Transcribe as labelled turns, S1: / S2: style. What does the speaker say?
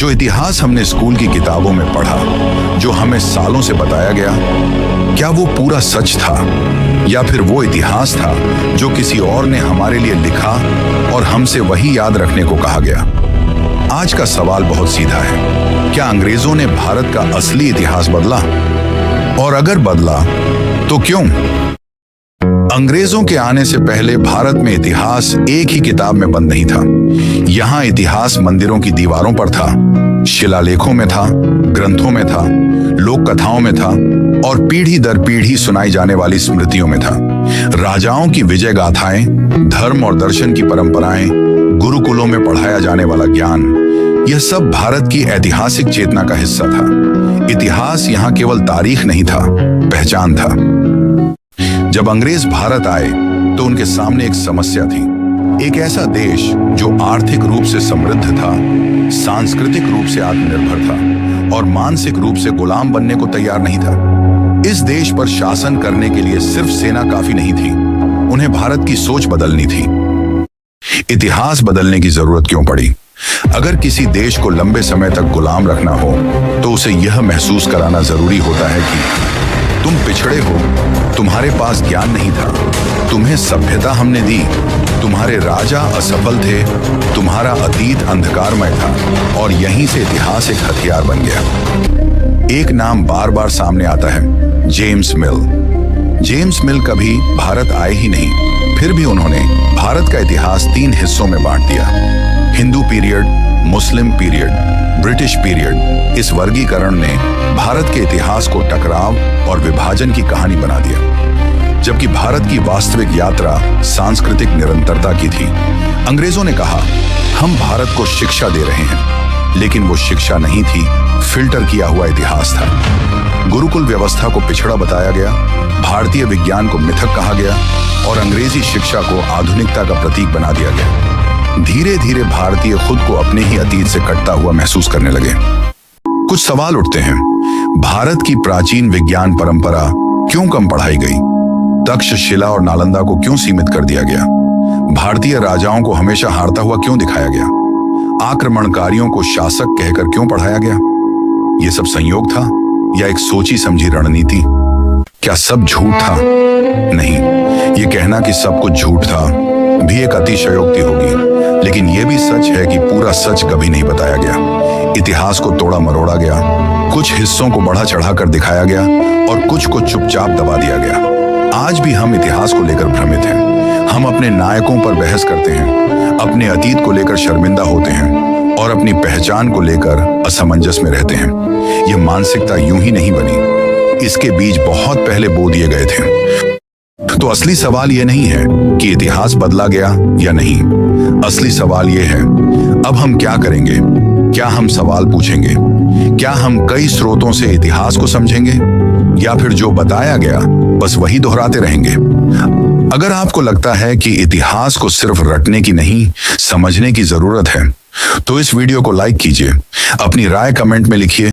S1: जो इतिहास हमने स्कूल की किताबों में पढ़ा, जो हमें सालों से बताया गया, क्या वो पूरा सच था या फिर वो इतिहास था जो किसी और ने हमारे लिए लिखा और हमसे वही याद रखने को कहा गया? आज का सवाल बहुत सीधा है। क्या अंग्रेजों ने भारत का असली इतिहास बदला? और अगर बदला तो क्यों? अंग्रेजों के आने से पहले भारत में इतिहास एक ही किताब में बंद नहीं था। यहाँ इतिहास मंदिरों की दीवारों पर था, शिलालेखों में था, ग्रंथों में था, लोक कथाओं में था और पीढ़ी दर पीढ़ी सुनाई जाने वाली स्मृतियों में था। राजाओं की विजय गाथाएं, धर्म और दर्शन की परंपराएं, गुरुकुलों में पढ़ाया जाने वाला ज्ञान, यह सब भारत की ऐतिहासिक चेतना का हिस्सा था। इतिहास यहाँ केवल तारीख नहीं था, पहचान था। जब अंग्रेज भारत आए तो उनके सामने एक समस्या थी। एक ऐसा देश जो आर्थिक रूप से समृद्ध था, सांस्कृतिक रूप से आत्मनिर्भर था और मानसिक रूप से गुलाम बनने को तैयार नहीं था। इस देश पर शासन करने के लिए सिर्फ सेना काफी नहीं थी, उन्हें भारत की सोच बदलनी थी। इतिहास बदलने की जरूरत क्यों पड़ी? अगर किसी देश को लंबे समय तक गुलाम रखना हो तो उसे यह महसूस कराना जरूरी होता है कि तुम पिछड़े हो, तुम्हारे पास ज्ञान नहीं था, तुम्हें सभ्यता हमने दी, तुम्हारे राजा असफल थे, तुम्हारा अतीत अंधकारमय था और यहीं से इतिहास एक हथियार बन गया। एक नाम बार बार सामने आता है, जेम्स मिल। जेम्स मिल कभी भारत आए ही नहीं, फिर भी उन्होंने भारत का इतिहास 3 हिस्सों में बांट दिया। हिंदू पीरियड, मुस्लिम पीरियड, ब्रिटिश पीरियड। इस वर्गीकरण ने भारत के इतिहास को टकराव और विभाजन की कहानी बना दिया, जबकि भारत की वास्तविक यात्रा सांस्कृतिक निरंतरता की थी। अंग्रेजों ने कहा, हम भारत को शिक्षा दे रहे हैं, लेकिन वो शिक्षा नहीं थी, फिल्टर किया हुआ इतिहास था। गुरुकुल व्यवस्था को पिछड़ा बताया गया, भारतीय विज्ञान को मिथक कहा गया और अंग्रेजी शिक्षा को आधुनिकता का प्रतीक बना दिया गया। धीरे धीरे भारतीय खुद को अपने ही अतीत से कटता हुआ महसूस करने लगे। कुछ सवाल उठते हैं। भारत की प्राचीन विज्ञान परंपरा क्यों कम पढ़ाई गई? तक्षशिला और नालंदा को क्यों सीमित कर दिया गया? भारतीय राजाओं को हमेशा हारता हुआ क्यों दिखाया गया? आक्रमणकारियों को शासक कहकर क्यों पढ़ाया गया? यह सब संयोग था या एक सोची समझी रणनीति? क्या सब झूठ था? नहीं, यह कहना कि सब कुछ झूठ था भी एक अतिशयोक्ति होगी, लेकिन यह भी सच है कि पूरा सच कभी नहीं बताया गया। इतिहास को तोड़ा मरोड़ा गया, कुछ हिस्सों को बढ़ा चढ़ाकर दिखाया गया और कुछ को चुपचाप दबा दिया गया। आज भी हम इतिहास को लेकर भ्रमित हैं। हम अपने नायकों पर बहस करते हैं, अपने अतीत को लेकर शर्मिंदा होते हैं और अपनी पहचान को लेकर असमंजस में रहते हैं। यह मानसिकता यूं ही नहीं बनी, इसके बीज बहुत पहले बो दिए गए थे। तो असली सवाल यह नहीं है कि इतिहास बदला गया या नहीं। असली सवाल यह है, अब हम क्या करेंगे? क्या हम सवाल पूछेंगे? क्या हम कई स्रोतों से इतिहास को समझेंगे या फिर जो बताया गया बस वही दोहराते रहेंगे? अगर आपको लगता है कि इतिहास को सिर्फ रटने की नहीं, समझने की जरूरत है, तो इस वीडियो को लाइक कीजिए, अपनी राय कमेंट में लिखिए